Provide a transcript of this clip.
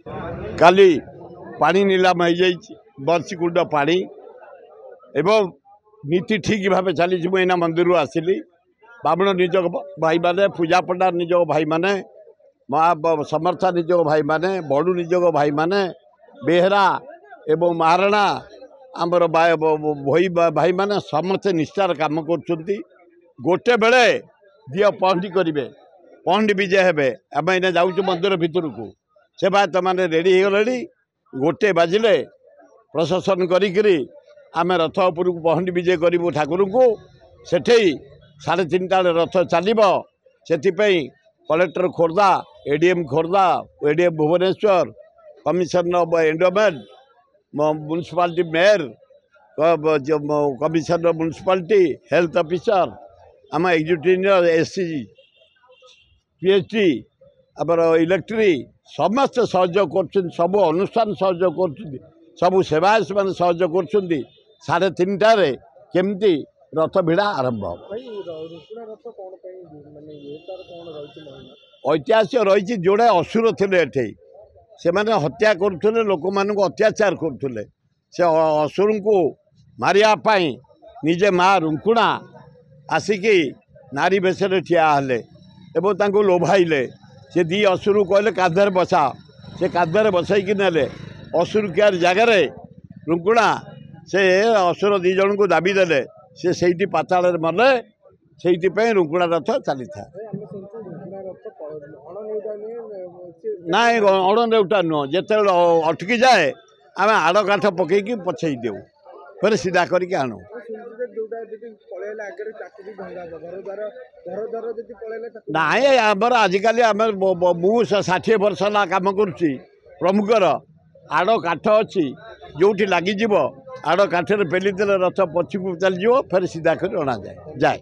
काली पानी नीलाम हो बंशीकुंड पानी एवं नीति ठीक भाव चली मुझे मंदिर आसिली बामण निज भाई माने पूजा पंडा निज भाई माने समर्था निज भाई माने बड़ू निज भाई माने बेहरा एवं महाराणा आमर भाई भाई माने समस्ते निष्ठार काम कर गोटे बेले दियो पहंडी करेंगे पहंडी विजय हे आम एने जाऊँ मंदिर भितर को से भाई तुमने रेडी हो गले गोटे बाजिले प्रशासन करी आम रथ उपर पहंडी विजय करूँ ठाकुर को सेठे 3:30 रथ चलो से collector Khordha ADM Khordha ADM Bhubaneswar commissioner of endowment municipality mayor commissioner municipality health officer आम एग्जीक्यूटिव एससी पीएचडी आमर इलेक्ट्रिक समस्त सहयोग कर सब अनुष्ठान सहयोग कर सब सेवायत मैंने सहयोग कर 3:30 केमती रथ भिड़ा आरंभ ऐतिहासिक रही जोड़े असुर थे एठे से मैंने हत्या करुले लोक मान अत्याचार करुले से असुर को मारियापाई निजे माँ रुंकुणा आसिकी नारी बेशरे ठिया हेले एवं लोभाइले से दी असुर कहले कांधर बसा से कांधर बसैकी नेले असुर कियार जगार रुंकुणा से असुर दी जन को दाबी देले से सही पाताल मरले से रुंकुणा रथ चली था ना अणनेउटा नुह जिते अटकी जाए आम आड़ काठ पकईकी पछई देऊ फिर सीधा करके आणु ना आमर आजिकल आम मु 60 वर्ष है कम करुच्ची प्रमुखर आड़ काठ अच्छी जो लगिज आड़ काठर पेली रथ पछू चल फिर सीधा कर अणा जाए